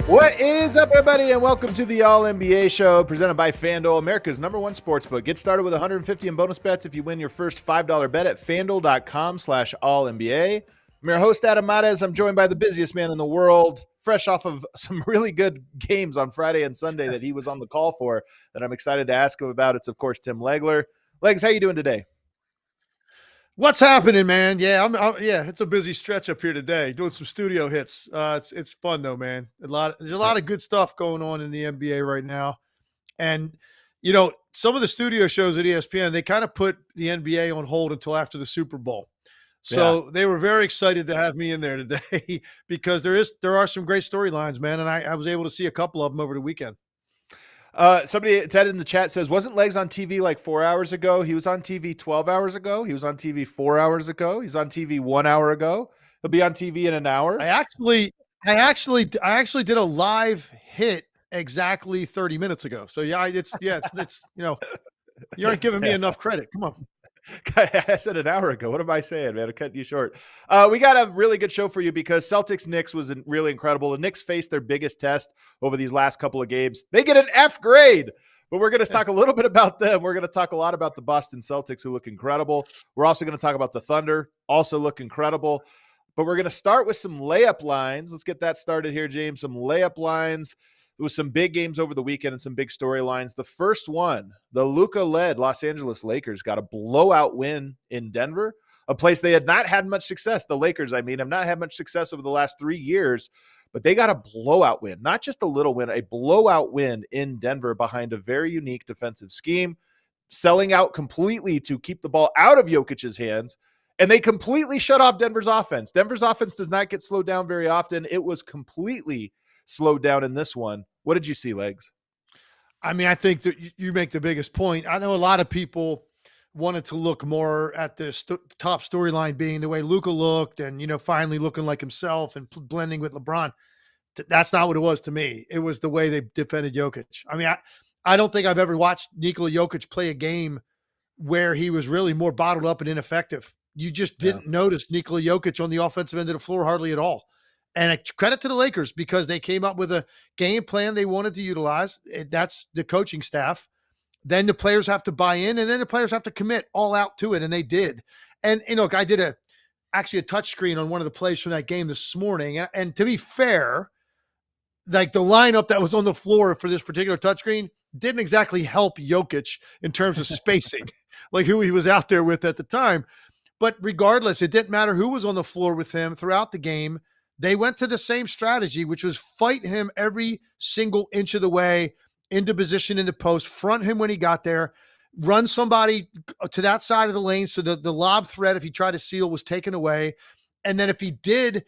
What is up, everybody, and welcome to the All-NBA Show, presented by FanDuel, America's #1 sportsbook. Get started with $150 in bonus bets if you win your first $5 bet at FanDuel.com/AllNBA. I'm your host, Adam Mares. I'm joined by the busiest man in the world, fresh off of some really good games on Friday and Sunday that he was on the call for, that I'm excited to ask him about. It's, of course, Tim Legler. Legs, how you doing today? What's happening, man? Yeah, it's a busy stretch up here today, doing some studio hits. It's fun though, man. There's a lot of good stuff going on in the NBA right now, and some of the studio shows at ESPN, they kind of put the NBA on hold until after the Super Bowl. So They were very excited to have me in there today because there are some great storylines, man, and I was able to see a couple of them over the weekend. Somebody, Ted in the chat says, wasn't Legs on TV like 4 hours ago? He was on TV 12 hours ago. He was on TV 4 hours ago. He's on TV 1 hour ago. He'll be on TV in an hour. I actually did a live hit exactly 30 minutes ago. So it's you aren't giving me enough credit. Come on. I said an hour ago. What am I saying, man? I'm cutting you short. We got a really good show for you because Celtics Knicks was really incredible. The Knicks faced their biggest test over these last couple of games. They get an F grade, but we're going to talk a little bit about them. We're going to talk a lot about the Boston Celtics, who look incredible. We're also going to talk about the Thunder, also look incredible. But we're going to start with some layup lines. Let's get that started here, James. Some layup lines. There was some big games over the weekend and some big storylines. The first one, the Luka-led Los Angeles Lakers got a blowout win in Denver, a place they had not had much success. The Lakers, have not had much success over the last 3 years, but they got a blowout win, not just a little win, a blowout win in Denver behind a very unique defensive scheme, selling out completely to keep the ball out of Jokic's hands. And they completely shut off Denver's offense. Denver's offense does not get slowed down very often. It was completely slowed down in this one. What did you see, Legs? I mean, I think that you make the biggest point. I know a lot of people wanted to look more at the top storyline being the way Luka looked and, finally looking like himself and blending with LeBron. That's not what it was to me. It was the way they defended Jokic. I mean, I don't think I've ever watched Nikola Jokic play a game where he was really more bottled up and ineffective. You just didn't notice Nikola Jokic on the offensive end of the floor hardly at all. And credit to the Lakers because they came up with a game plan they wanted to utilize. That's the coaching staff. Then the players have to buy in, and then the players have to commit all out to it, and they did. And look, I did actually a touch screen on one of the plays from that game this morning. And to be fair, like the lineup that was on the floor for this particular touchscreen didn't exactly help Jokic in terms of spacing, like who he was out there with at the time. But regardless, it didn't matter who was on the floor with him throughout the game. They went to the same strategy, which was fight him every single inch of the way into position in the post, front him when he got there, run somebody to that side of the lane so that the lob threat, if he tried to seal, was taken away. And then if he did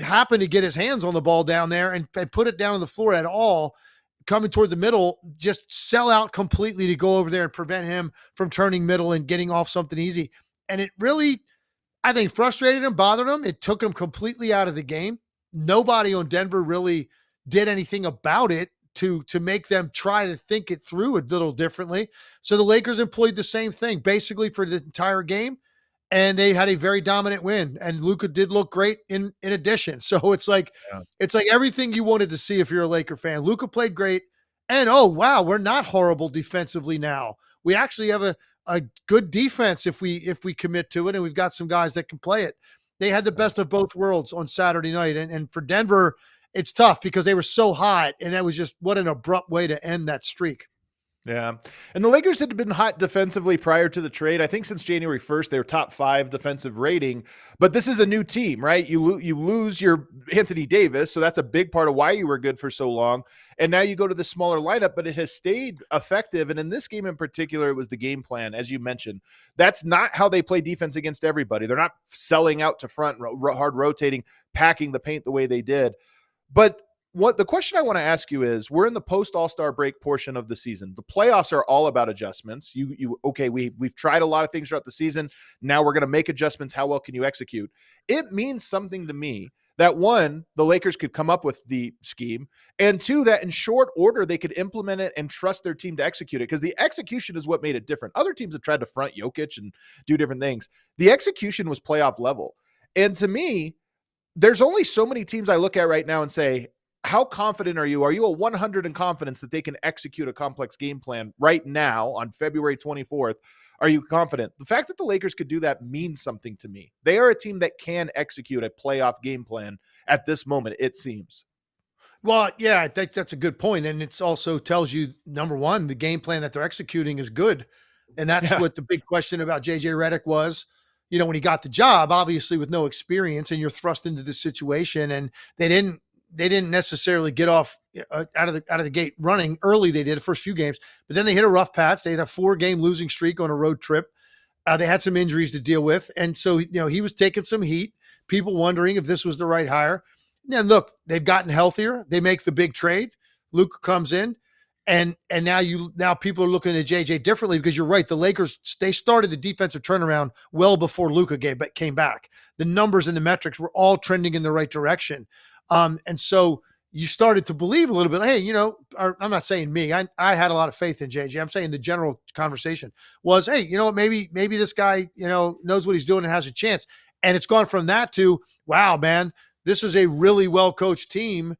happen to get his hands on the ball down there and put it down on the floor at all, coming toward the middle, just sell out completely to go over there and prevent him from turning middle and getting off something easy. And it really, I think, frustrated him, bothered him. It took him completely out of the game. Nobody on Denver really did anything about it to make them try to think it through a little differently. So the Lakers employed the same thing basically for the entire game, and they had a very dominant win. And Luka did look great in addition. So it's like everything you wanted to see if you're a Laker fan. Luka played great, and oh wow, we're not horrible defensively now. We actually have a good defense if we commit to it, and we've got some guys that can play it. They had the best of both worlds on Saturday night. And for Denver, it's tough because they were so hot, and that was just what an abrupt way to end that streak. Yeah. And the Lakers had been hot defensively prior to the trade. I think since January 1st, they were top 5 defensive rating, but this is a new team, right? You lose your Anthony Davis. So that's a big part of why you were good for so long. And now you go to the smaller lineup, but it has stayed effective. And in this game in particular, it was the game plan, as you mentioned. That's not how they play defense against everybody. They're not selling out to front, hard rotating, packing the paint the way they did. But what the question I want to ask you is, we're in the post All-Star break portion of the season. The playoffs are all about adjustments. We've tried a lot of things throughout the season. Now we're going to make adjustments. How well can you execute? It means something to me that, one, the Lakers could come up with the scheme, and two, that in short order they could implement it and trust their team to execute it, because the execution is what made it different. Other teams have tried to front Jokic and do different things. The execution was playoff level. And to me, there's only so many teams I look at right now and say, how confident are you? Are you a 100 in confidence that they can execute a complex game plan right now on February 24th? Are you confident? The fact that the Lakers could do that means something to me. They are a team that can execute a playoff game plan at this moment, it seems. Well, yeah, I think that's a good point. And it's also tells you, number one, the game plan that they're executing is good. And that's what the big question about JJ Redick was. You know, when he got the job, obviously with no experience, and you're thrust into this situation, and they didn't necessarily get off out of the gate running early. They did the first few games, but then they hit a rough patch. They had a 4-game losing streak on a road trip. They had some injuries to deal with. And so, he was taking some heat, people wondering if this was the right hire. Now, look, they've gotten healthier. They make the big trade. Luka comes in, and now people are looking at JJ differently, because you're right. The Lakers, they started the defensive turnaround well before Luka came back. The numbers and the metrics were all trending in the right direction. And so you started to believe a little bit, hey, I'm not saying me, I had a lot of faith in JJ. I'm saying the general conversation was, hey, maybe this guy, knows what he's doing and has a chance. And it's gone from that to, wow, man, this is a really well-coached team,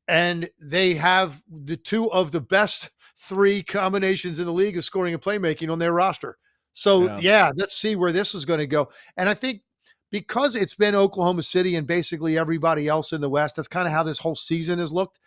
and they have the 2 of the best 3 combinations in the league of scoring and playmaking on their roster. So, yeah, let's see where this is going to go. And I think because it's been Oklahoma City and basically everybody else in the West, that's kind of how this whole season has looked.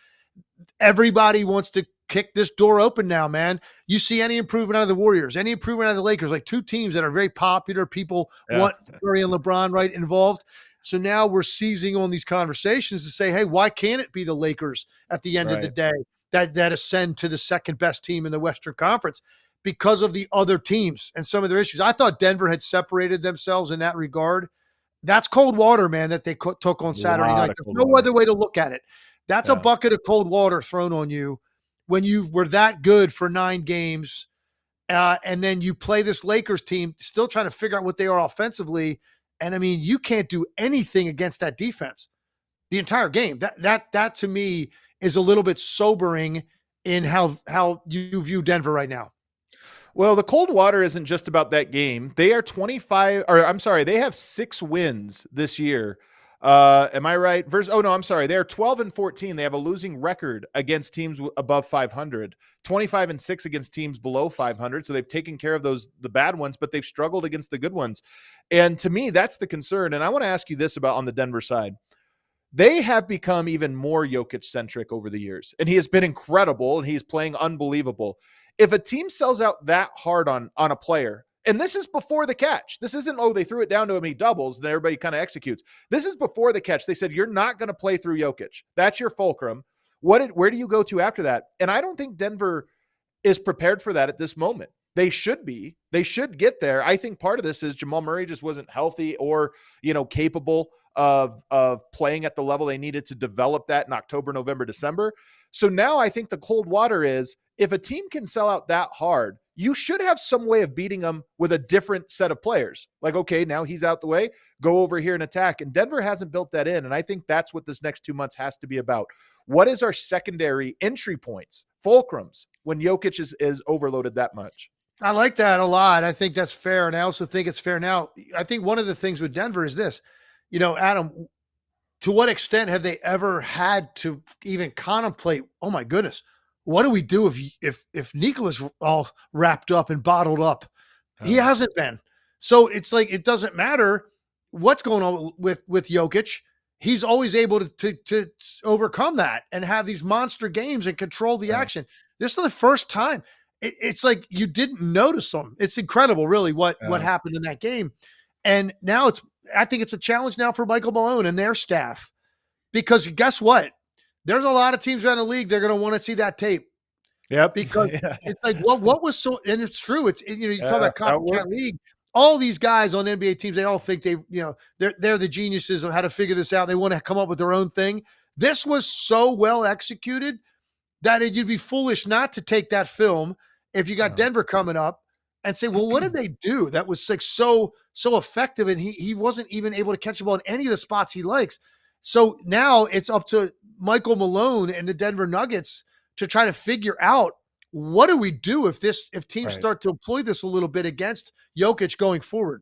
Everybody wants to kick this door open now, man. You see any improvement out of the Warriors, any improvement out of the Lakers, like 2 teams that are very popular. People want Curry and LeBron involved. So now we're seizing on these conversations to say, hey, why can't it be the Lakers at the end of the day that ascend to the second best team in the Western Conference because of the other teams and some of their issues? I thought Denver had separated themselves in that regard. That's cold water, man, that they took on Saturday night. There's no other way to look at it. That's a bucket of cold water thrown on you when you were that good for 9 games. And then you play this Lakers team still trying to figure out what they are offensively. And I mean, you can't do anything against that defense the entire game. That to me is a little bit sobering in how you view Denver right now. Well, the cold water isn't just about that game. They are they have 6 wins this year. Am I right? They are 12-14. They have a losing record against teams above 500, 25-6 against teams below 500. So they've taken care of the bad ones, but they've struggled against the good ones. And to me, that's the concern. And I want to ask you this about on the Denver side. They have become even more Jokic centric over the years, and he has been incredible and he's playing unbelievable. If a team sells out that hard on a player, and this is before the catch. This isn't, they threw it down to him, he doubles, and everybody kind of executes. This is before the catch. They said, you're not going to play through Jokic. That's your fulcrum. Where do you go to after that? And I don't think Denver is prepared for that at this moment. They should be. They should get there. I think part of this is Jamal Murray just wasn't healthy or, capable of playing at the level they needed to develop that in October, November, December. So now I think the cold water is, if a team can sell out that hard, you should have some way of beating them with a different set of players. Like, okay, now he's out the way, go over here and attack. And Denver hasn't built that in. And I think that's what this next 2 months has to be about. What is our secondary entry points, fulcrums, when Jokic is overloaded that much? I like that a lot. I think that's fair. And I also think it's fair now. I think one of the things with Denver is this, Adam, to what extent have they ever had to even contemplate, oh my goodness, what do we do if Nikola's all wrapped up and bottled up? He hasn't been. So it's like, it doesn't matter what's going on with Jokic. He's always able to overcome that and have these monster games and control the action. This is the first time. It's like you didn't notice him. It's incredible, really, what happened in that game. And now I think it's a challenge now for Michael Malone and their staff, because guess what? There's a lot of teams around the league. They're going to want to see that tape. Yep. Because it's like, what was so, and it's true. You talk about copycat league. All these guys on NBA teams, they all think they're the geniuses of how to figure this out. They want to come up with their own thing. This was so well executed that you'd be foolish not to take that film if you got Denver coming up and say, well, what did they do that was like so effective? And he wasn't even able to catch the ball in any of the spots he likes. So now it's up to Michael Malone and the Denver Nuggets to try to figure out, what do we do if teams start to employ this a little bit against Jokic going forward?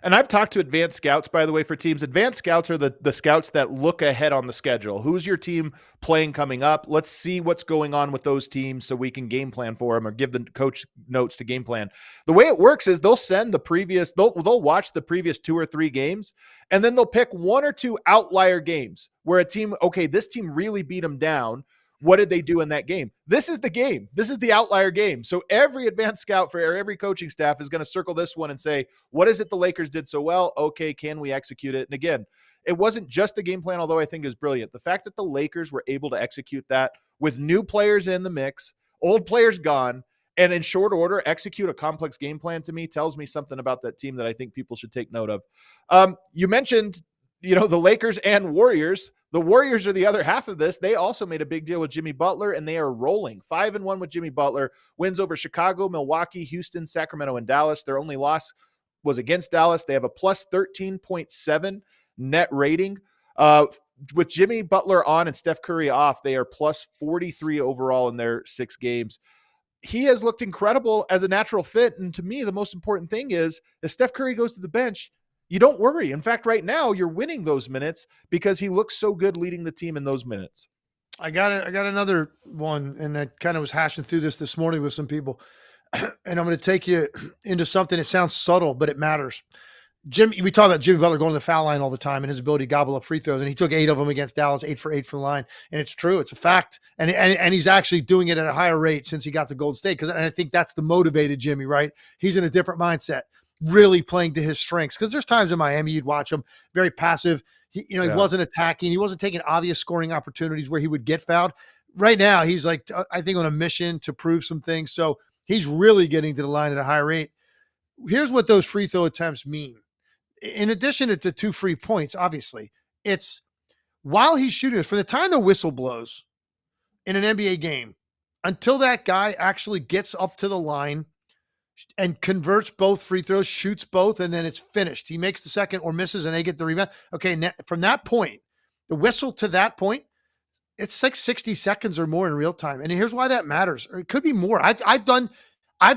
And I've talked to advanced scouts, by the way, for teams. Advanced scouts are the scouts that look ahead on the schedule. Who's your team playing coming up? Let's see what's going on with those teams so we can game plan for them or give the coach notes to game plan. The way it works is they'll send the previous, they'll watch the previous 2 or 3 games, and then they'll pick 1 or 2 outlier games where a team, okay, this team really beat them down. What did they do in that game? This is the game. This is the outlier game. So every advanced scout for every coaching staff is going to circle this one and say, what is it the Lakers did so well? Okay, can we execute it? And again, it wasn't just the game plan, although I think it was brilliant. The fact that the Lakers were able to execute that with new players in the mix, old players gone, and in short order execute a complex game plan, to me tells me something about that team that I think people should take note of. You mentioned, the Lakers and Warriors. The Warriors are the other half of this. They also made a big deal with Jimmy Butler, and they are rolling 5-1 with Jimmy Butler. Wins over Chicago, Milwaukee, Houston, Sacramento, and Dallas. Their only loss was against Dallas. They have a plus 13.7 net rating. With Jimmy Butler on and Steph Curry off, they are plus 43 overall in their 6 games. He has looked incredible as a natural fit. And to me, the most important thing is if Steph Curry goes to the bench, you don't worry. In fact, right now you're winning those minutes because he looks so good leading the team in those minutes. I got another one, and I kind of was hashing through this morning with some people, and I'm going to take you into something that sounds subtle, but it matters. We talk about Jimmy Butler going to the foul line all the time and his ability to gobble up free throws, and he took 8 of them against Dallas, 8 for 8 from the line, and it's true. It's a fact, and he's actually doing it at a higher rate since he got to Golden State, because I think that's the motivated Jimmy, right? He's in a different mindset, really playing to his strengths. Because there's times in Miami you'd watch him very passive. He wasn't attacking. He wasn't taking obvious scoring opportunities where he would get fouled. Right now, he's like, I think, on a mission to prove some things. So he's really getting to the line at a high rate. Here's what those free throw attempts mean. In addition to 2 free points, obviously, it's while he's shooting this, from the time the whistle blows in an NBA game until that guy actually gets up to the line and converts both free throws, shoots both, and then it's finished. He makes the second or misses, and they get the rebound. Okay, from that point, the whistle to that point, it's like 60 seconds or more in real time. And here's why that matters. Or it could be more. I've done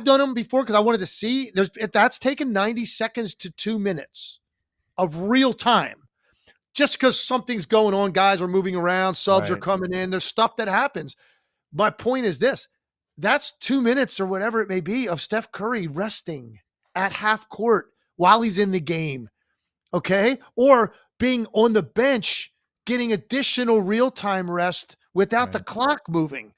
them before because I wanted to see. That's taken 90 seconds to 2 minutes of real time. Just because something's going on, guys are moving around, subs are coming in, there's stuff that happens. My point is this. That's 2 minutes or whatever it may be of Steph Curry resting at half court while he's in the game, okay? Or being on the bench, getting additional real-time rest without the clock moving.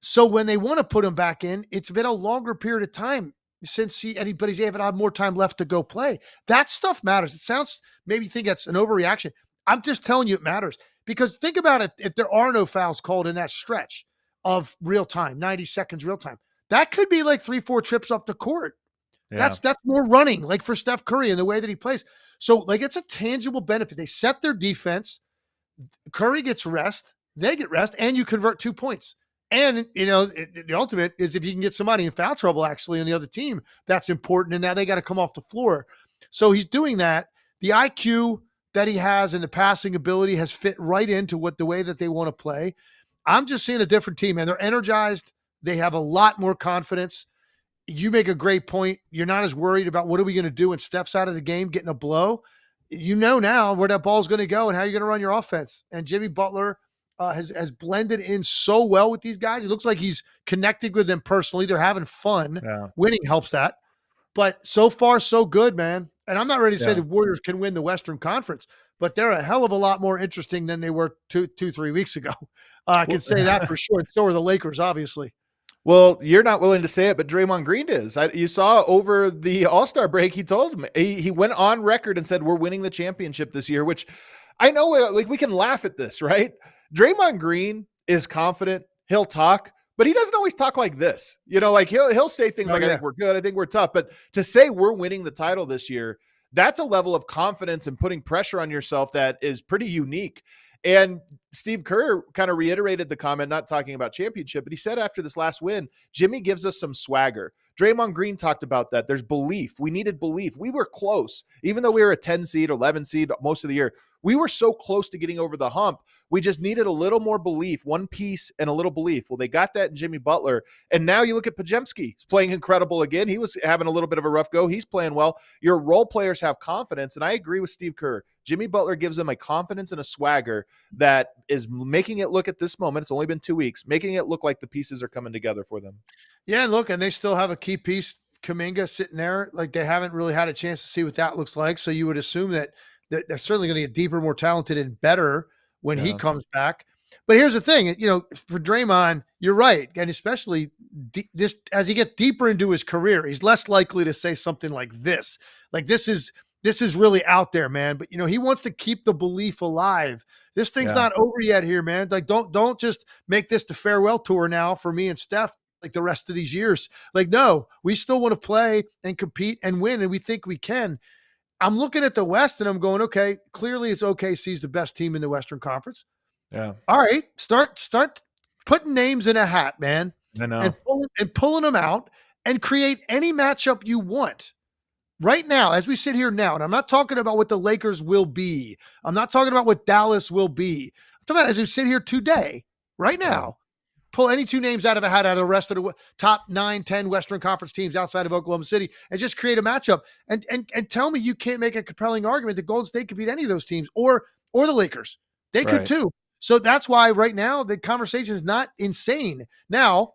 So when they want to put him back in, it's been a longer period of time since anybody's even had more time left to go play. That stuff matters. It sounds, maybe you think that's an overreaction. I'm just telling you it matters. Because think about it, if there are no fouls called in that stretch of real time, 90 seconds real time, that could be like 3-4 trips up the court. Yeah. That's more running, like for Steph Curry and the way that he plays. So like it's a tangible benefit. They set their defense. Curry gets rest, they get rest, and you convert 2 points. And the ultimate is if you can get somebody in foul trouble actually on the other team, that's important. And now they got to come off the floor. So he's doing that. The IQ that he has and the passing ability has fit right into the way that they want to play. I'm just seeing a different team, and they're energized. They have a lot more confidence. You make a great point. You're not as worried about what are we going to do when Steph's out of the game, getting a blow. You know now where that ball's going to go and how you're going to run your offense. And Jimmy Butler has blended in so well with these guys. It looks like he's connected with them personally. They're having fun. Yeah. Winning helps that. But so far, so good, man. And I'm not ready to say the Warriors can win the Western Conference, but they're a hell of a lot more interesting than they were 3 weeks ago. I can say that for sure. So are the Lakers, obviously. Well, you're not willing to say it, but Draymond Green is. You saw over the All-Star break, he told him, he went on record and said, we're winning the championship this year, which I know, like, we can laugh at this, right? Draymond Green is confident. He'll talk, but he doesn't always talk like this. Like he'll say things I think we're good. I think we're tough. But to say we're winning the title this year, that's a level of confidence and putting pressure on yourself that is pretty unique. And Steve Kerr kind of reiterated the comment, not talking about championship, but he said after this last win, Jimmy gives us some swagger. Draymond Green talked about that. There's belief. We needed belief. We were close. Even though we were a 10 seed, 11 seed most of the year, we were so close to getting over the hump. We just needed a little more belief, one piece and a little belief. Well, they got that in Jimmy Butler. And now you look at Podziemski. He's playing incredible again. He was having a little bit of a rough go. He's playing well. Your role players have confidence. And I agree with Steve Kerr. Jimmy Butler gives them a confidence and a swagger that is making it look at this moment. It's only been 2 weeks, making it look like the pieces are coming together for them. Yeah, look, and they still have a key piece, Kuminga, sitting there. Like they haven't really had a chance to see what that looks like. So you would assume that they're certainly going to get deeper, more talented, and better when he comes back. But here's the thing, for Draymond, you're right. And especially just as he gets deeper into his career, he's less likely to say something like this. Like this is really out there, man. But he wants to keep the belief alive. This thing's not over yet here, man. Like don't just make this the farewell tour now for me and Steph like the rest of these years. Like, no, we still want to play and compete and win, and we think we can. I'm looking at the West and I'm going, okay, clearly it's OKC's the best team in the Western Conference. Yeah. All right. Start putting names in a hat, man. I know. And pulling them out and create any matchup you want. Right now, as we sit here now, and I'm not talking about what the Lakers will be. I'm not talking about what Dallas will be. I'm talking about as we sit here today, right now, pull any two names out of a hat out of the rest of the top 9, 10 Western Conference teams outside of Oklahoma City and just create a matchup and tell me you can't make a compelling argument that Golden State could beat any of those teams or the Lakers. They could too. So that's why right now the conversation is not insane. Now,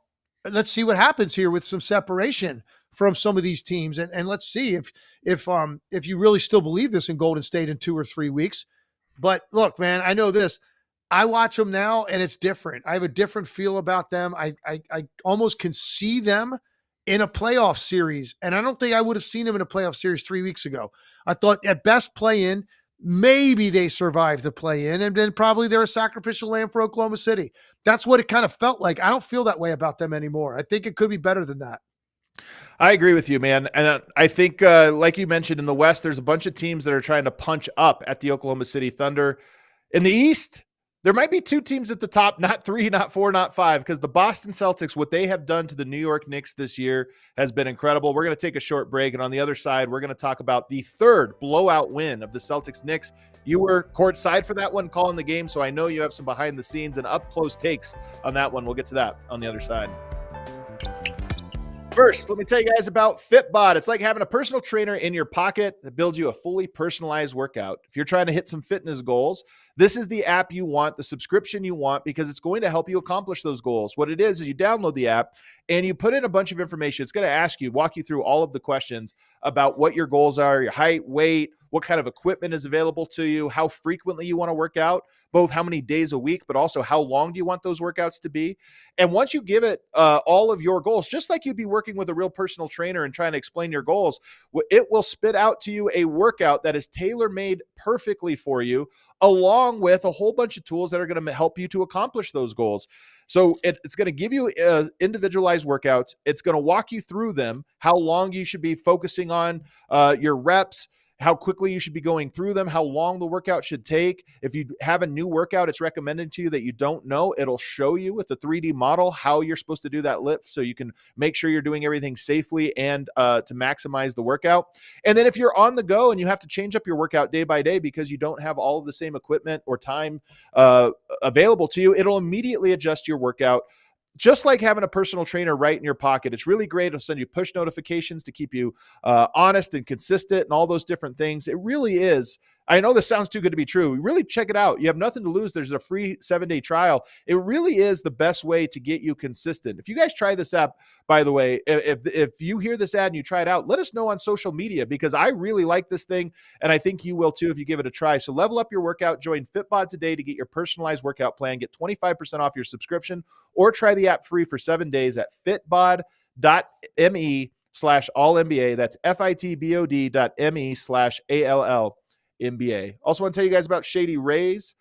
let's see what happens here with some separation from some of these teams. And let's see if you really still believe this in Golden State in 2 or 3 weeks. But look, man, I know this. I watch them now and it's different. I have a different feel about them. I almost can see them in a playoff series. And I don't think I would have seen them in a playoff series 3 weeks ago. I thought at best play in, maybe they survive the play in, and then probably they're a sacrificial lamb for Oklahoma City. That's what it kind of felt like. I don't feel that way about them anymore. I think it could be better than that. I agree with you, man. And I think, like you mentioned, in the West, there's a bunch of teams that are trying to punch up at the Oklahoma City Thunder. In the East, there might be 2 teams at the top, not 3, not 4, not 5, because the Boston Celtics, what they have done to the New York Knicks this year has been incredible. We're going to take a short break, and on the other side, we're going to talk about the 3rd blowout win of the Celtics Knicks. You were courtside for that one, calling the game, so I know you have some behind the scenes and up close takes on that one. We'll get to that on the other side. First, let me tell you guys about Fitbod. It's like having a personal trainer in your pocket that builds you a fully personalized workout. If you're trying to hit some fitness goals, this is the app you want, the subscription you want, because it's going to help you accomplish those goals. What it is you download the app and you put in a bunch of information. It's going to walk you through all of the questions about what your goals are, your height, weight, what kind of equipment is available to you, how frequently you want to work out, both how many days a week, but also how long do you want those workouts to be. And once you give it all of your goals, just like you'd be working with a real personal trainer and trying to explain your goals, it will spit out to you a workout that is tailor-made perfectly for you, along with a whole bunch of tools that are going to help you to accomplish those goals. So it's going to give you individualized workouts. It's going to walk you through them, how long you should be focusing on your reps, how quickly you should be going through them, how long the workout should take. If you have a new workout it's recommended to you that you don't know, it'll show you with the 3D model how you're supposed to do that lift so you can make sure you're doing everything safely and to maximize the workout. And then if you're on the go and you have to change up your workout day by day because you don't have all of the same equipment or time available to you, it'll immediately adjust your workout. Just like having a personal trainer right in your pocket. It's really great. It'll send you push notifications to keep you honest and consistent and all those different things. It really is. I know this sounds too good to be true. Really check it out. You have nothing to lose. There's a free 7-day trial. It really is the best way to get you consistent. If you guys try this app, by the way, if you hear this ad and you try it out, let us know on social media because I really like this thing and I think you will too if you give it a try. So level up your workout. Join Fitbod today to get your personalized workout plan. Get 25% off your subscription or try the app free for 7 days at fitbod.me/all-NBA. That's fitbod.me/ALL. NBA. Also want to tell you guys about Shady Rays.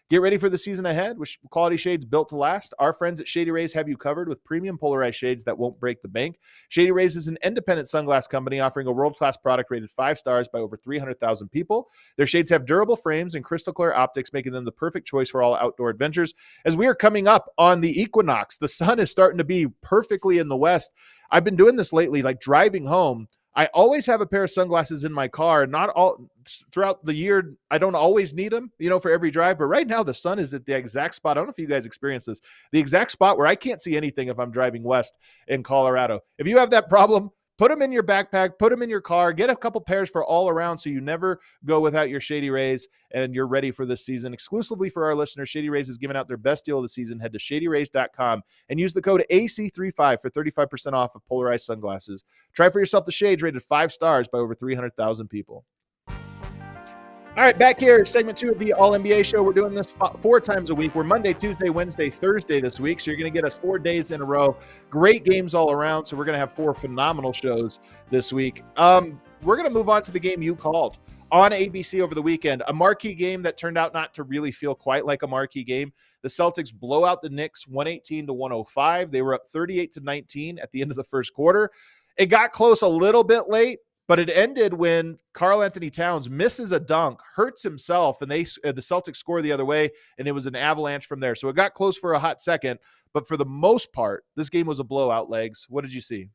Get ready for the season ahead with quality shades built to last. Our friends at Shady Rays have you covered with premium polarized shades that won't break the bank. Shady Rays is an independent sunglass company offering a world-class product rated 5 stars by over 300,000 people. Their shades have durable frames and crystal clear optics, making them the perfect choice for all outdoor adventures. As we are coming up on the equinox, the sun is starting to be perfectly in the west. I've been doing this lately, like driving home. I always have a pair of sunglasses in my car. Not all throughout the year. I don't always need them, for every drive. But right now the sun is at the exact spot. I don't know if you guys experience this, the exact spot where I can't see anything if I'm driving west in Colorado. If you have that problem, put them in your backpack, put them in your car, get a couple pairs for all around so you never go without your Shady Rays and you're ready for this season. Exclusively for our listeners, Shady Rays is giving out their best deal of the season. Head to shadyrays.com and use the code AC35 for 35% off of polarized sunglasses. Try for yourself the shades rated 5 stars by over 300,000 people. All right, back here, segment 2 of the All-NBA show. We're doing this 4 times a week. We're Monday, Tuesday, Wednesday, Thursday this week, so you're going to get us 4 days in a row. Great games all around, so we're going to have 4 phenomenal shows this week. We're going to move on to the game you called on ABC over the weekend, a marquee game that turned out not to really feel quite like a marquee game. The Celtics blow out the Knicks 118-105. They were up 38-19 at the end of the first quarter. It got close a little bit late, but it ended when Karl-Anthony Towns misses a dunk, hurts himself, and the Celtics score the other way, and it was an avalanche from there. So it got close for a hot second, but for the most part, this game was a blowout, Legs. What did you see?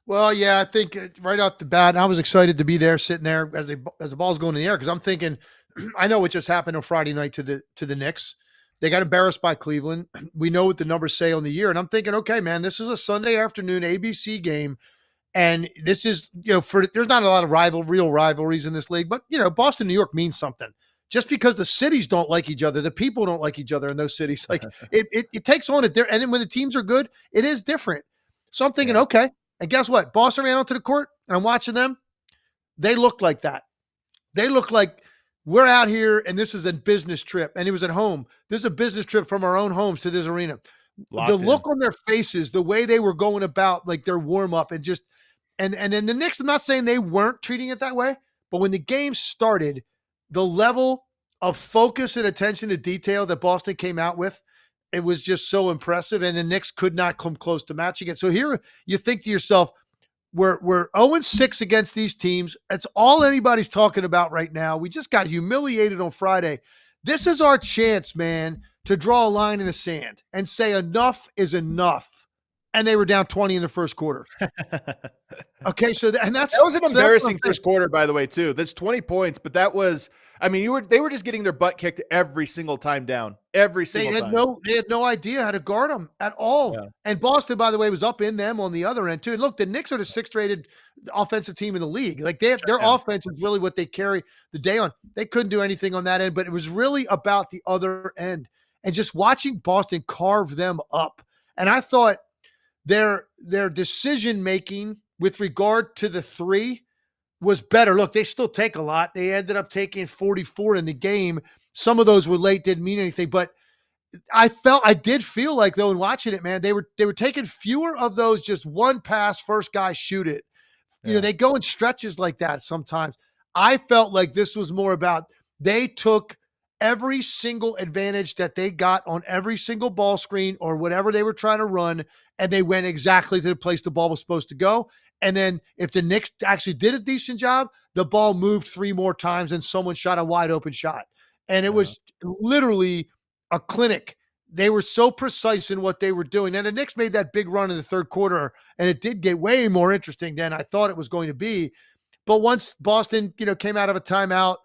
Well, yeah, I think right off the bat, I was excited to be there, sitting there as the ball's going in the air, because I'm thinking, I know what just happened on Friday night to the Knicks. They got embarrassed by Cleveland. We know what the numbers say on the year, and I'm thinking, okay, man, this is a Sunday afternoon ABC game. And this is, there's not a lot of real rivalries in this league, but, Boston, New York means something. Just because the cities don't like each other, the people don't like each other in those cities. Like it takes on it there. And then when the teams are good, it is different. So I'm thinking, okay. And guess what? Boston ran onto the court and I'm watching them. They look like that. They look like we're out here and this is a business trip. And it was at home. This is a business trip from our own homes to this arena. The look on their faces, the way they were going about like their warm up and just, and then the Knicks, I'm not saying they weren't treating it that way, but when the game started, the level of focus and attention to detail that Boston came out with, it was just so impressive. And the Knicks could not come close to matching it. So here you think to yourself, we're 0-6 against these teams. That's all anybody's talking about right now. We just got humiliated on Friday. This is our chance, man, to draw a line in the sand and say enough is enough. And they were down 20 in the first quarter. Okay, so that was an embarrassing first quarter, by the way, too. That's 20 points, but that was, they were just getting their butt kicked every single time down. Every single time. They had no idea how to guard them at all. Yeah. And Boston, by the way, was up in them on the other end, too. And look, the Knicks are the 6th-rated offensive team in the league. Like their offense is really what they carry the day on. They couldn't do anything on that end, but it was really about the other end. And just watching Boston carve them up. And I thought, their decision-making with regard to the 3 was better. Look, they still take a lot. They ended up taking 44 in the game. Some of those were late, didn't mean anything. But I did feel like, though, in watching it, man, they were taking fewer of those just one pass, first guy shoot it. Yeah. They go in stretches like that sometimes. I felt like this was more about they took every single advantage that they got on every single ball screen or whatever they were trying to run, and they went exactly to the place the ball was supposed to go. And then if the Knicks actually did a decent job, the ball moved 3 more times and someone shot a wide open shot. And it was literally a clinic. They were so precise in what they were doing. And the Knicks made that big run in the third quarter, and it did get way more interesting than I thought it was going to be. But once Boston, came out of a timeout,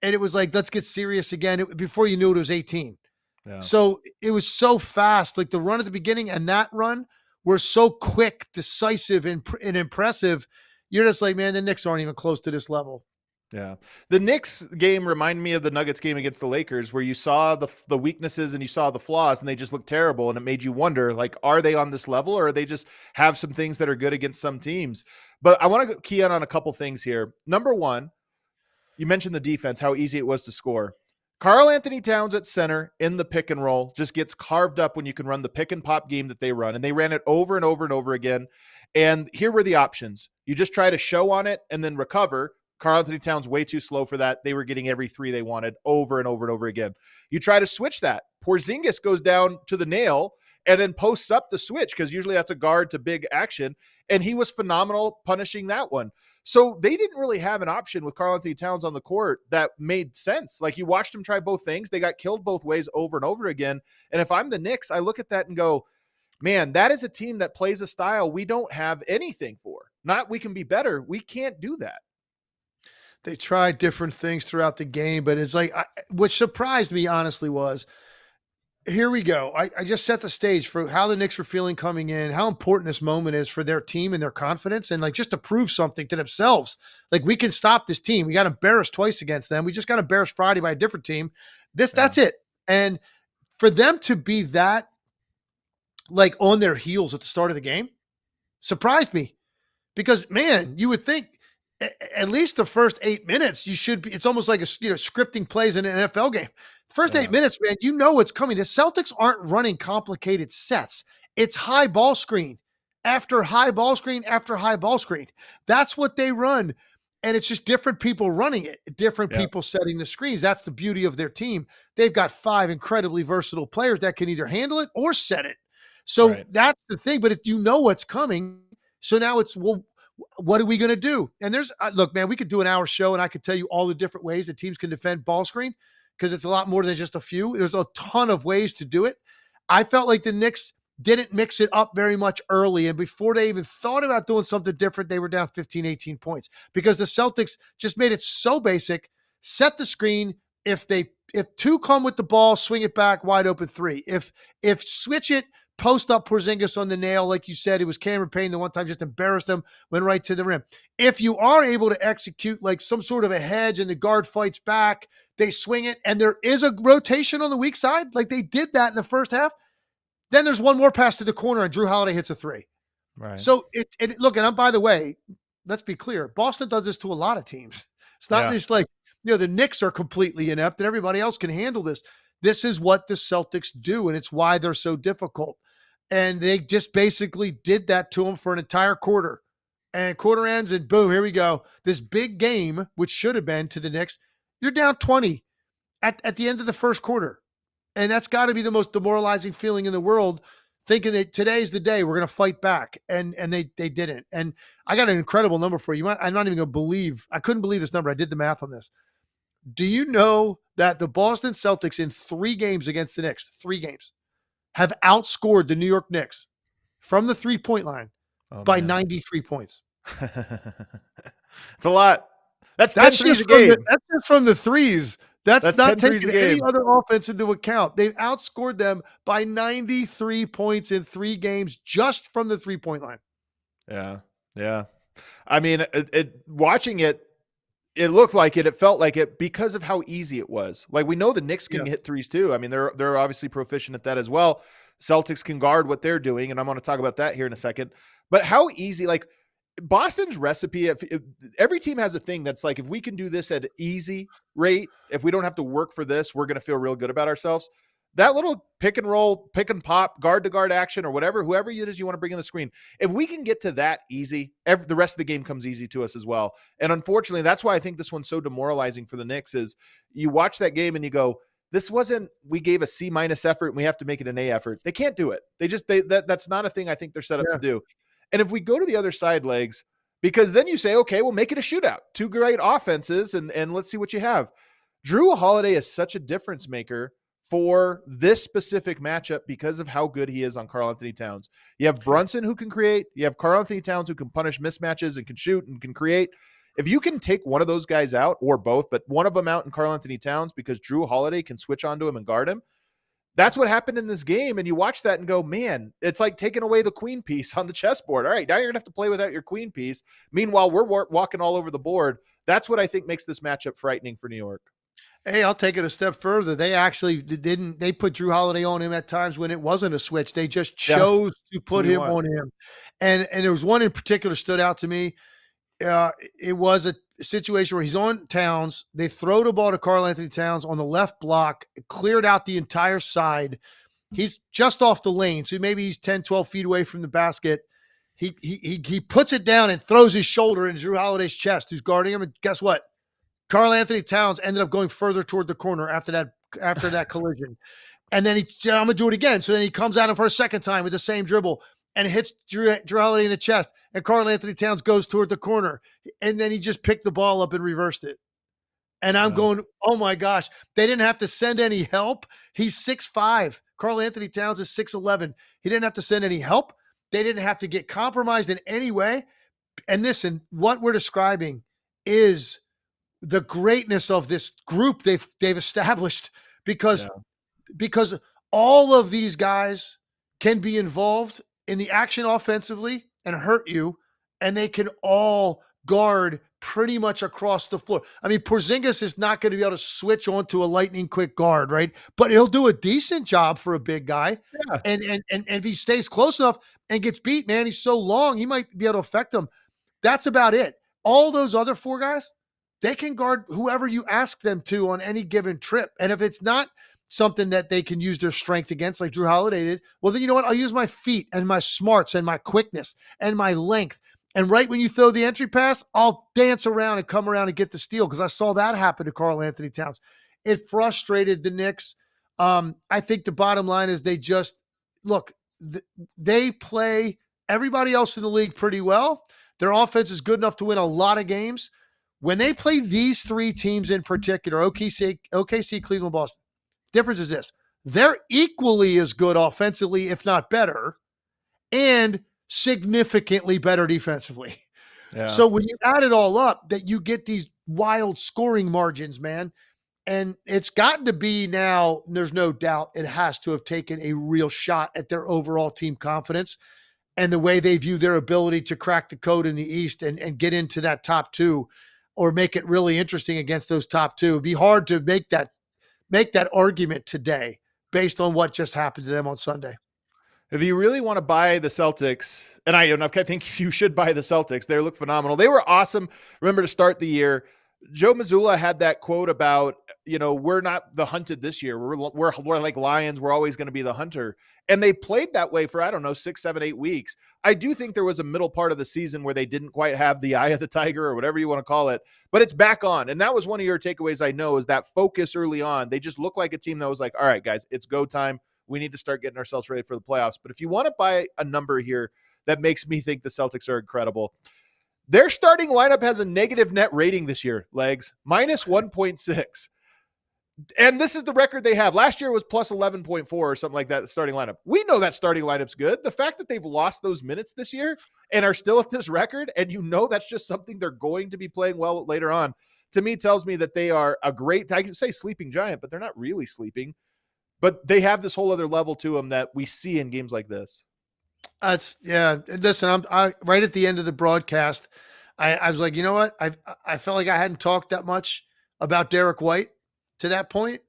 and it was like, let's get serious again. Before you knew it, was 18. Yeah. So it was so fast. Like the run at the beginning and that run were so quick, decisive, and impressive. You're just like, man, the Knicks aren't even close to this level. Yeah. The Knicks game reminded me of the Nuggets game against the Lakers, where you saw the weaknesses and you saw the flaws, and they just looked terrible. And it made you wonder, like, are they on this level, or are they just have some things that are good against some teams? But I want to key in on a couple things here. Number one, you mentioned the defense, how easy it was to score. Karl-Anthony Towns at center in the pick and roll just gets carved up when you can run the pick and pop game that they run. And they ran it over and over and over again. And here were the options. You just try to show on it and then recover. Karl-Anthony Towns way too slow for that. They were getting every three they wanted over and over and over again. You try to switch that. Porzingis goes down to the nail and then posts up the switch because usually that's a guard to big action. And he was phenomenal punishing that one. So they didn't really have an option with Karl-Anthony Towns on the court that made sense. Like you watched him try both things. They got killed both ways over and over again. And if I'm the Knicks, I look at that and go, man, that is a team that plays a style we don't have anything for. Not we can be better. We can't do that. They tried different things throughout the game, but it's like, what surprised me honestly was, here we go. I just set the stage for how the Knicks were feeling coming in, how important this moment is for their team and their confidence, and like just to prove something to themselves. Like we can stop this team. We got embarrassed twice against them. We just got embarrassed Friday by a different team. That's it. And for them to be that like on their heels at the start of the game surprised me because, man, you would think at least the first 8 minutes, you should be, it's almost like scripting plays in an NFL game. First 8 minutes, man, you know what's coming. The Celtics aren't running complicated sets. It's high ball screen after high ball screen after high ball screen. That's what they run. And it's just different people running it, different people setting the screens. That's the beauty of their team. They've got 5 incredibly versatile players that can either handle it or set it. So that's the thing. But if you know what's coming, so now it's, well, what are we going to do? And there's, look, man, we could do an hour show and I could tell you all the different ways that teams can defend ball screen because it's a lot more than just a few. There's a ton of ways to do it. I felt like the Knicks didn't mix it up very much early. And before they even thought about doing something different, they were down 15, 18 points because the Celtics just made it so basic, set the screen. If two come with the ball, swing it back, wide open 3. If switch it, post up Porzingis on the nail. Like you said, it was Cameron Payne the one time, just embarrassed them, went right to the rim. If you are able to execute like some sort of a hedge and the guard fights back, they swing it and there is a rotation on the weak side, like they did that in the first half, then there's one more pass to the corner and Jrue Holiday hits a 3. Right. So look, and by the way, let's be clear. Boston does this to a lot of teams. It's not just like, the Knicks are completely inept and everybody else can handle this. This is what the Celtics do, and it's why they're so difficult. And they just basically did that to them for an entire quarter. And quarter ends, and boom, here we go. This big game, which should have been to the Knicks, you're down 20 at the end of the first quarter. And that's got to be the most demoralizing feeling in the world, thinking that today's the day we're going to fight back. And they didn't. And I got an incredible number for you. I'm not even going to believe, I couldn't believe this number. I did the math on this. Do you know that the Boston Celtics in 3 games against the Knicks, 3 games, have outscored the New York Knicks from the 3-point line by 93 points? It's a lot. That's 10 threes a game. That's just from the threes. That's not taking any game. other offense into account. They've outscored them by 93 points in 3 games just from the 3-point line. Yeah. I mean, watching it, it looked like it. It felt like it because of how easy it was. Like we know the Knicks can hit threes too. I mean, they're obviously proficient at that as well. Celtics can guard what they're doing, and I'm going to talk about that here in a second. But how easy, like Boston's recipe, if every team has a thing that's like, if we can do this at easy rate, if we don't have to work for this, we're going to feel real good about ourselves. That little pick and roll, pick and pop, guard to guard action or whatever, whoever it is you want to bring in the screen. If we can get to that easy, the rest of the game comes easy to us as well. And unfortunately, that's why I think this one's so demoralizing for the Knicks is you watch that game and you go, this wasn't, we gave a C- effort and we have to make it an A effort. They can't do it. That's not a thing I think they're set up to do. And if we go to the other side, Legs, because then you say, okay, we'll make it a shootout. 2 great offenses and let's see what you have. Jrue Holiday is such a difference maker for this specific matchup because of how good he is on Karl-Anthony Towns. You have Brunson who can create. You have Karl-Anthony Towns who can punish mismatches and can shoot and can create. If you can take one of those guys out or both, but one of them out in Karl-Anthony Towns because Jrue Holiday can switch onto him and guard him, that's what happened in this game. And you watch that and go, man, it's like taking away the queen piece on the chessboard. All right, now you're going to have to play without your queen piece. Meanwhile, we're walking all over the board. That's what I think makes this matchup frightening for New York. Hey, I'll take it a step further. They actually they put Jrue Holiday on him at times when it wasn't a switch. They just chose to put him on him. And there was one in particular stood out to me. It was a situation where he's on Towns. They throw the ball to Karl-Anthony Towns on the left block, cleared out the entire side. He's just off the lane. So maybe he's 10, 12 feet away from the basket. He puts it down and throws his shoulder into Jrue Holiday's chest, who's guarding him. And guess what? Karl-Anthony Towns ended up going further toward the corner after that collision. And then I'm going to do it again. So then he comes at him for a second time with the same dribble and hits Jrue Holiday in the chest. And Karl-Anthony Towns goes toward the corner. And then he just picked the ball up and reversed it. And I'm going, oh my gosh, they didn't have to send any help. He's 6'5". Karl-Anthony Towns is 6'11". He didn't have to send any help. They didn't have to get compromised in any way. And listen, what we're describing is the greatness of this group they've established because all of these guys can be involved in the action offensively and hurt you, and they can all guard pretty much across the floor. I mean, Porzingis is not going to be able to switch onto a lightning quick guard, right? But he'll do a decent job for a big guy. Yeah. And if he stays close enough and gets beat, man, he's so long, he might be able to affect him. That's about it. All those other four guys, they can guard whoever you ask them to on any given trip. And if it's not something that they can use their strength against, like Jrue Holiday did, well, then you know what? I'll use my feet and my smarts and my quickness and my length. And right when you throw the entry pass, I'll dance around and come around and get the steal, because I saw that happen to Karl-Anthony Towns. It frustrated the Knicks. I think the bottom line is they just look. They play everybody else in the league pretty well. Their offense is good enough to win a lot of games. When they play these three teams in particular, OKC, Cleveland, Boston, difference is this: they're equally as good offensively, if not better, and significantly better defensively. Yeah. So when you add it all up, that you get these wild scoring margins, man. And it's gotten to be now, there's no doubt, it has to have taken a real shot at their overall team confidence and the way they view their ability to crack the code in the East and get into that top two, or make it really interesting against those top two. It'd be hard to make that argument today based on what just happened to them on Sunday. If you really want to buy the Celtics, and I think you should buy the Celtics, they look phenomenal. They were awesome. Remember, to start the year, Joe Mazzulla had that quote about, we're not the hunted this year. We're like lions. We're always going to be the hunter. And they played that way for, 6, 7, 8 weeks. I do think there was a middle part of the season where they didn't quite have the eye of the tiger, or whatever you want to call it, but it's back on. And that was one of your takeaways, I know, is that focus early on. They just looked like a team that was like, all right, guys, it's go time. We need to start getting ourselves ready for the playoffs. But if you want to buy a number here that makes me think the Celtics are incredible, their starting lineup has a negative net rating this year, Legs, minus 1.6. And this is the record they have. Last year was plus 11.4 or something like that, the starting lineup. We know that starting lineup's good. The fact that they've lost those minutes this year and are still at this record, and that's just something they're going to be playing well later on, to me tells me that they are a great, I can say sleeping giant, but they're not really sleeping. But they have this whole other level to them that we see in games like this. Listen, I right at the end of the broadcast, I was like, you know what? I felt like I hadn't talked that much about Derek White to that point,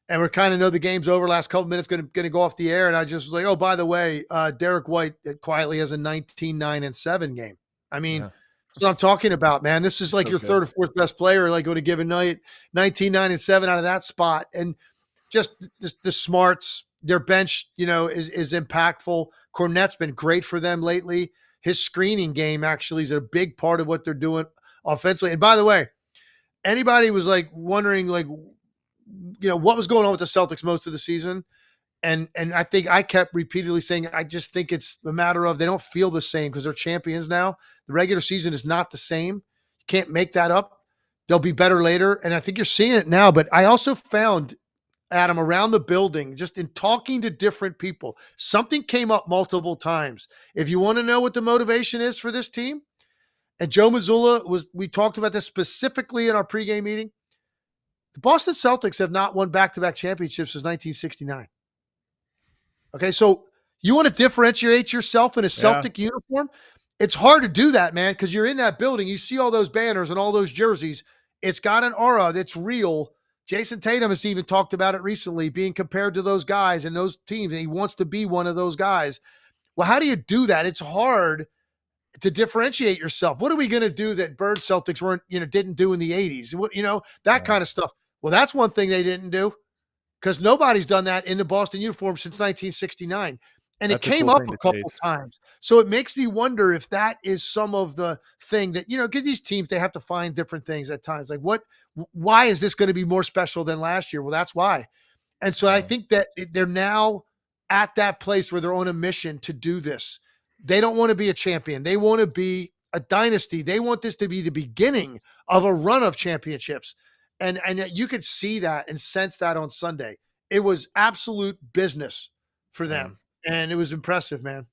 and we kind of know the game's over. Last couple minutes going to go off the air, and I just was like, oh, by the way, Derek White quietly has a 19-9-7 game. I mean, that's what I'm talking about, man. This is like your third or fourth best player, like on a given night, 19-9-7 out of that spot, and just the smarts. Their bench, is impactful. Cornette's been great for them lately. His screening game actually is a big part of what they're doing offensively. And by the way, anybody was like wondering, what was going on with the Celtics most of the season. And I think I kept repeatedly saying, I just think it's a matter of they don't feel the same because they're champions now. The regular season is not the same. You can't make that up. They'll be better later. And I think you're seeing it now. But I also found, Adam, around the building, just in talking to different people, something came up multiple times. If you want to know what the motivation is for this team, and Joe Mazzulla we talked about this specifically in our pregame meeting, the Boston Celtics have not won back-to-back championships since 1969. Okay, so you want to differentiate yourself in a Celtic uniform? It's hard to do that, man, because you're in that building. You see all those banners and all those jerseys. It's got an aura that's real. Jason Tatum has even talked about it recently, being compared to those guys and those teams, and he wants to be one of those guys. Well, how do you do that? It's hard to differentiate yourself. What are we going to do that Bird Celtics didn't do in the 80s? That kind of stuff. Well, that's one thing they didn't do, because nobody's done that in the Boston uniform since 1969. And it That's a came cool up thing a to couple chase. times. So it makes me wonder if that is some of the thing that, because these teams, they have to find different things at times. Like why is this going to be more special than last year? Well, that's why. And so I think that they're now at that place where they're on a mission to do this. They don't want to be a champion. They want to be a dynasty. They want this to be the beginning of a run of championships. And you could see that and sense that on Sunday. It was absolute business for them. And it was impressive, man.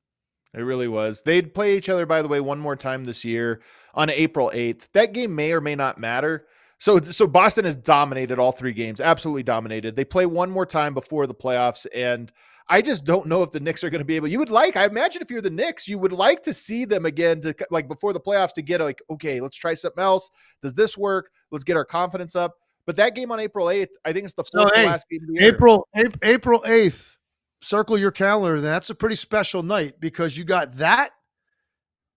It really was. They'd play each other, by the way, one more time this year on April 8th. That game may or may not matter. So Boston has dominated all 3 games, absolutely dominated. They play one more time before the playoffs, and I just don't know if the Knicks are going to be able. I imagine if you're the Knicks, you would like to see them again to like before the playoffs to get like, okay, let's try something else. Does this work? Let's get our confidence up. But that game on April 8th, I think it's the fourth to last game of the year. April 8th. Circle your calendar. That's a pretty special night because you got that.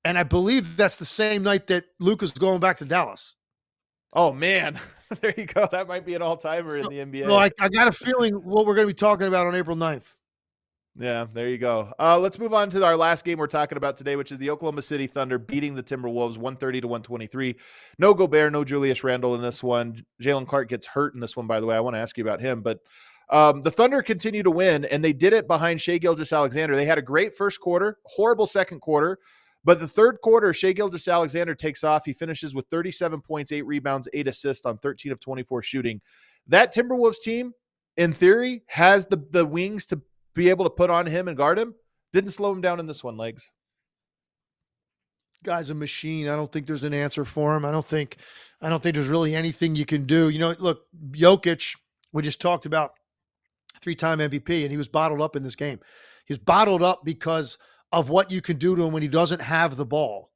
And I believe that's the same night that Luka's going back to Dallas. Oh, man. There you go. That might be an all-timer in the NBA. So I got a feeling what we're going to be talking about on April 9th. Yeah, there you go. Let's move on to our last game we're talking about today, which is the Oklahoma City Thunder beating the Timberwolves 130-123. No Gobert, no Julius Randle in this one. Jalen Clark gets hurt in this one, by the way. I want to ask you about him. But the Thunder continue to win, and they did it behind Shai Gilgeous-Alexander. They had a great first quarter, horrible second quarter. But the third quarter, Shai Gilgeous-Alexander takes off. He finishes with 37 points, 8 rebounds, 8 assists on 13 of 24 shooting. That Timberwolves team, in theory, has the wings to be able to put on him and guard him. Didn't slow him down in this one, Legs. Guy's a machine. I don't think there's an answer for him. I don't think there's really anything you can do. Look, Jokic, we just talked about 3-time MVP, and he was bottled up in this game. He's bottled up because of what you can do to him when he doesn't have the ball.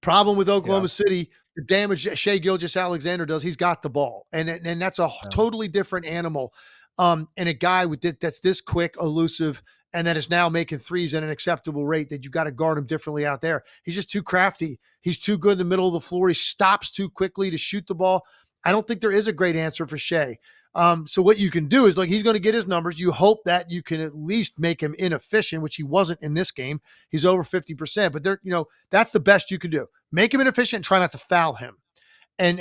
Problem with Oklahoma City, the damage that Shai Gilgeous-Alexander does, he's got the ball. And that's a totally different animal. And a guy that's this quick, elusive, and that is now making threes at an acceptable rate that you got to guard him differently out there. He's just too crafty. He's too good in the middle of the floor. He stops too quickly to shoot the ball. I don't think there is a great answer for Shai. So what you can do is, like, he's going to get his numbers. You hope that you can at least make him inefficient, which he wasn't in this game. He's over 50%, but that's the best you can do. Make him inefficient and try not to foul him. And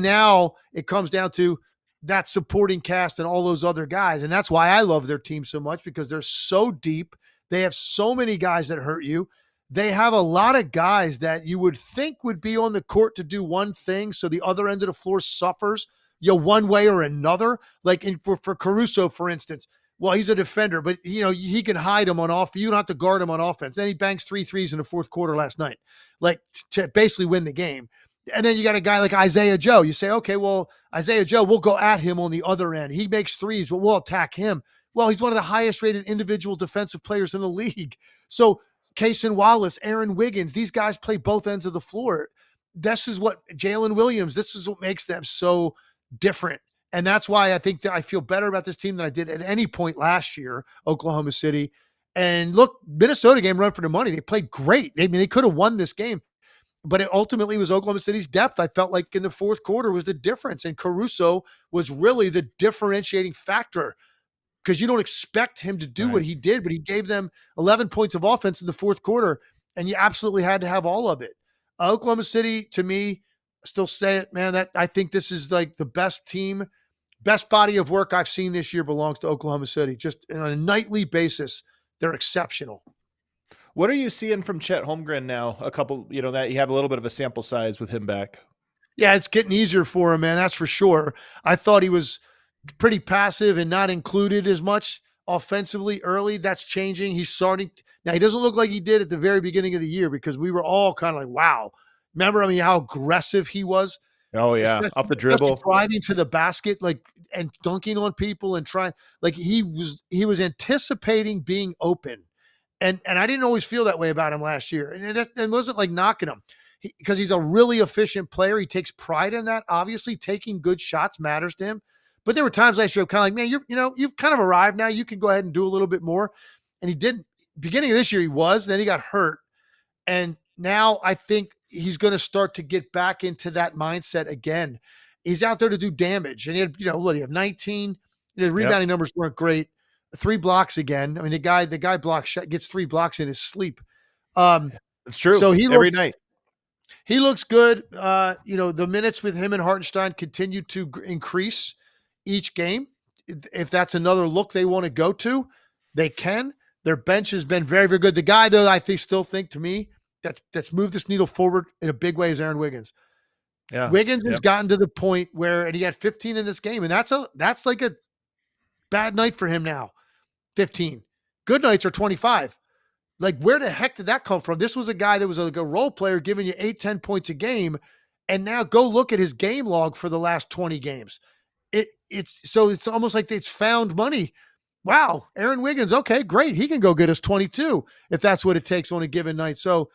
now it comes down to that supporting cast and all those other guys. And that's why I love their team so much, because they're so deep. They have so many guys that hurt you. They have a lot of guys that you would think would be on the court to do one thing, so the other end of the floor suffers one way or another. Like for Caruso, for instance, well, he's a defender, but he can hide him on offense. You don't have to guard him on offense. Then he bangs 3 threes in the fourth quarter last night, like to basically win the game. And then you got a guy like Isaiah Joe. You say, okay, well, Isaiah Joe, we'll go at him on the other end. He makes threes, but we'll attack him. Well, he's one of the highest rated individual defensive players in the league. So Cason Wallace, Aaron Wiggins, these guys play both ends of the floor. This is what Jalen Williams, this is what makes them so different. And that's why I think that I feel better about this team than I did at any point last year, Oklahoma City. And look, Minnesota game run for the money. They played great. They could have won this game, but it ultimately was Oklahoma City's depth. I felt like in the fourth quarter was the difference. And Caruso was really the differentiating factor, because you don't expect him to do what he did, but he gave them 11 points of offense in the fourth quarter, and you absolutely had to have all of it. Oklahoma City, to me, still say it, man, that I think this is like the best team, best body of work I've seen this year belongs to Oklahoma City. Just on a nightly basis, they're exceptional. What are you seeing from Chet Holmgren now? That you have a little bit of a sample size with him back. Yeah, it's getting easier for him, man. That's for sure. I thought he was pretty passive and not included as much offensively early. That's changing. He's starting. Now, he doesn't look like he did at the very beginning of the year, because we were all kind of like, wow. Remember, how aggressive he was? Oh, yeah. Off the dribble. Driving to the basket, and dunking on people and trying. He was anticipating being open. And I didn't always feel that way about him last year. And it wasn't like knocking him, because he's a really efficient player. He takes pride in that. Obviously, taking good shots matters to him. But there were times last year I'm kind of like, man, you've kind of arrived now. You can go ahead and do a little bit more. And he didn't. Beginning of this year, he was. Then he got hurt. And now I think he's going to start to get back into that mindset again. He's out there to do damage. And he had, he had 19. The rebounding numbers weren't great. 3 blocks again. I mean, the guy gets 3 blocks in his sleep. It's true. So every night. He looks good. The minutes with him and Hartenstein continue to increase each game. If that's another look they want to go to, they can. Their bench has been very, very good. The guy, though, still think to me that's moved this needle forward in a big way is Aaron Wiggins. Yeah, Wiggins has gotten to the point where, and he had 15 in this game, and that's like a bad night for him now. 15. Good nights are 25. Like, where the heck did that come from? This was a guy that was like a role player giving you 8-10 points a game, and now go look at his game log for the last 20 games. It's almost like it's found money. Wow, Aaron Wiggins, okay, great. He can go get us 22 if that's what it takes on a given night. So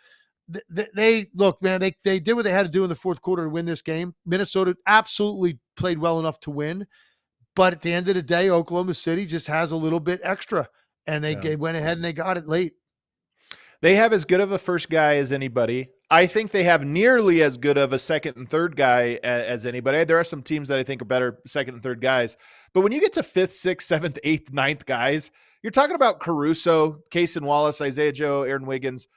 they look, man, they did what they had to do in the fourth quarter to win this game. Minnesota absolutely played well enough to win. But at the end of the day, Oklahoma City just has a little bit extra, and they went ahead and they got it late. They have as good of a first guy as anybody. I think they have nearly as good of a second and third guy as anybody. There are some teams that I think are better second and third guys. But when you get to 5th, 6th, 7th, 8th, 9th guys, you're talking about Caruso, Cason Wallace, Isaiah Joe, Aaron Wiggins.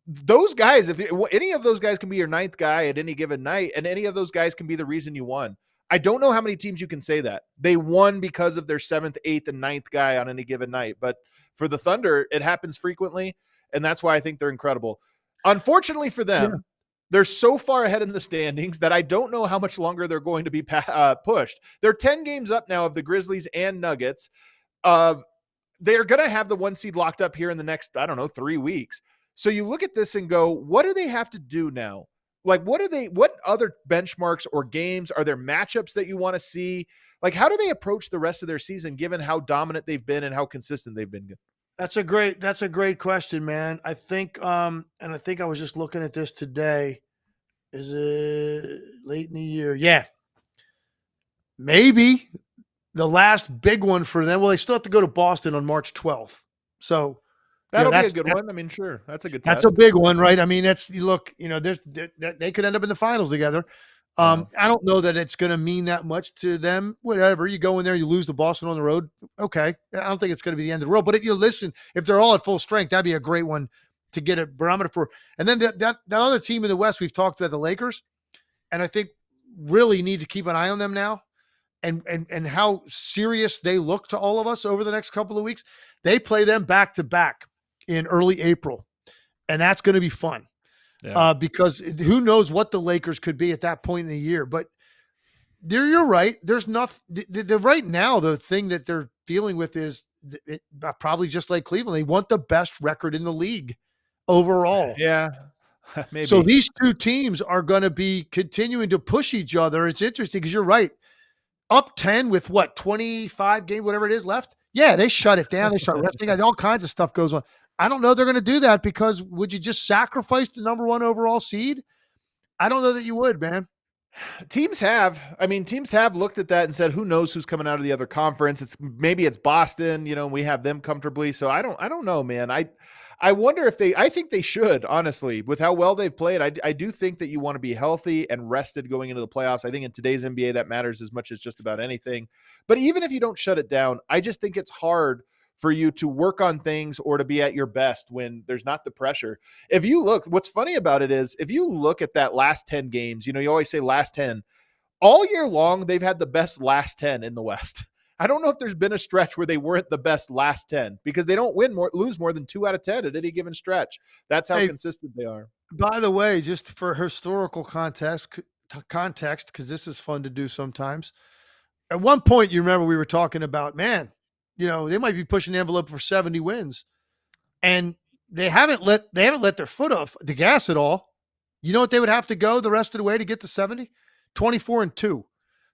Those guys, if any of those guys can be your 9th guy at any given night, and any of those guys can be the reason you won. I don't know how many teams you can say that. They won because of their 7th, 8th, and 9th guy on any given night. But for the Thunder, it happens frequently. And that's why I think they're incredible. Unfortunately for them, they're so far ahead in the standings that I don't know how much longer they're going to be pushed. They're 10 games up now of the Grizzlies and Nuggets. They're going to have the 1 seed locked up here in the next, 3 weeks. So you look at this and go, what do they have to do now? Like, what other benchmarks or games? Are there matchups that you want to see? Like, how do they approach the rest of their season, given how dominant they've been and how consistent they've been? That's a great question, man. I think, and I think I was just looking at this today. Is it late in the year? Yeah. Maybe the last big one for them. Well, they still have to go to Boston on March 12th. So that'll be a good one. I mean, sure. That's a good test. That's a big one, right? I mean, they could end up in the finals together. I don't know that it's going to mean that much to them. Whatever, you go in there, you lose to Boston on the road. Okay. I don't think it's going to be the end of the world, but if they're all at full strength, that'd be a great one to get a barometer for. And then that other team in the West, we've talked about the Lakers, and I think really need to keep an eye on them now and how serious they look to all of us over the next couple of weeks. They play them back to back in early April, and that's going to be fun. Yeah. Because who knows what the Lakers could be at that point in the year. But you're right. There's nothing. Right now, the thing that they're dealing with is probably just like Cleveland. They want the best record in the league overall. Yeah. Maybe. So these two teams are going to be continuing to push each other. It's interesting because you're right. Up 10 with 25 games, whatever it is left. Yeah, they shut it down. They start resting. All kinds of stuff goes on. I don't know they're going to do that, because would you just sacrifice the number 1 overall seed? I don't know that you would, man. Teams have looked at that and said, who knows who's coming out of the other conference? Maybe it's Boston, we have them comfortably. So I don't know, man. I wonder if I think they should, honestly, with how well they've played. I do think that you want to be healthy and rested going into the playoffs. I think in today's NBA that matters as much as just about anything. But even if you don't shut it down, I just think it's hard for you to work on things or to be at your best when there's not the pressure. If you look, what's funny about it is if you look at that last 10 games, you always say last 10, all year long, they've had the best last 10 in the West. I don't know if there's been a stretch where they weren't the best last 10, because they don't lose more than 2 out of 10 at any given stretch. That's how consistent they are. By the way, just for historical context, because this is fun to do sometimes. At one point, you remember we were talking about, man, they might be pushing the envelope for 70 wins, and they haven't let their foot off the gas at all. You know what they would have to go the rest of the way to get to 70? 24-2.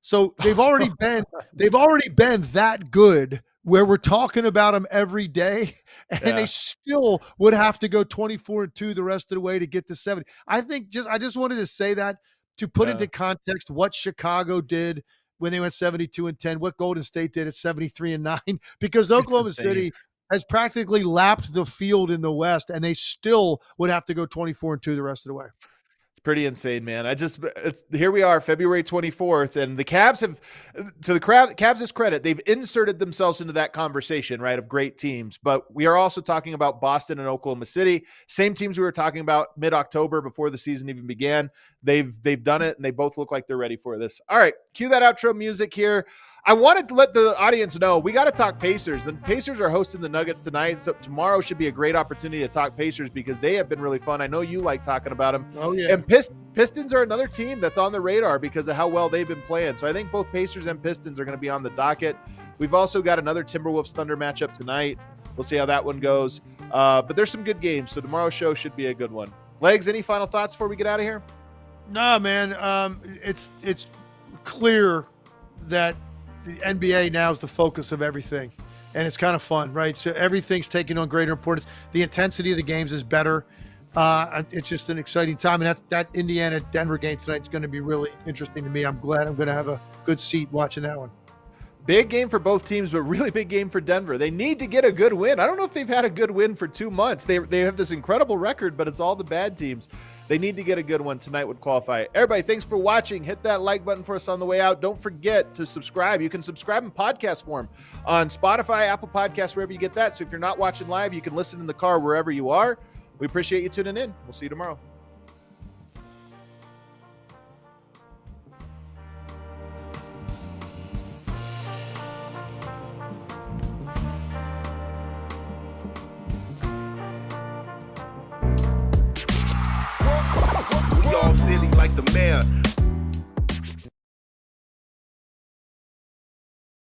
So they've already been that good where we're talking about them every day, and they still would have to go 24-2 the rest of the way to get to 70. I just wanted to say that to put into context what Chicago did when they went 72-10, what Golden State did at 73-9, because Oklahoma City has practically lapped the field in the West, and they still would have to go 24-2 the rest of the way. pretty insane, man. Here we are, February 24th, and the Cavs have, to the Cavs' credit, they've inserted themselves into that conversation, right, of great teams. But we are also talking about Boston and Oklahoma City, same teams we were talking about mid-October before the season even began. They've done it, and they both look like they're ready for this. All right, cue that outro music here. I wanted to let the audience know we got to talk Pacers. The Pacers are hosting the Nuggets tonight, so tomorrow should be a great opportunity to talk Pacers because they have been really fun. I know you like talking about them. Oh, yeah. And Pistons are another team that's on the radar because of how well they've been playing. So I think both Pacers and Pistons are going to be on the docket. We've also got another Timberwolves Thunder matchup tonight. We'll see how that one goes. But there's some good games, so tomorrow's show should be a good one. Legs, any final thoughts before we get out of here? No, man. It's clear that the NBA now is the focus of everything, and it's kind of fun, right? So everything's taking on greater importance. The intensity of the games is better. It's just an exciting time, and that Indiana-Denver game tonight is going to be really interesting to me. I'm glad I'm going to have a good seat watching that one. Big game for both teams, but really big game for Denver. They need to get a good win. I don't know if they've had a good win for 2 months. They have this incredible record, but it's all the bad teams. They need to get a good one. Tonight would qualify. Everybody, thanks for watching. Hit that like button for us on the way out. Don't forget to subscribe. You can subscribe in podcast form on Spotify, Apple Podcasts, wherever you get that. So if you're not watching live, you can listen in the car wherever you are. We appreciate you tuning in. We'll see you tomorrow. Silly like the mayor.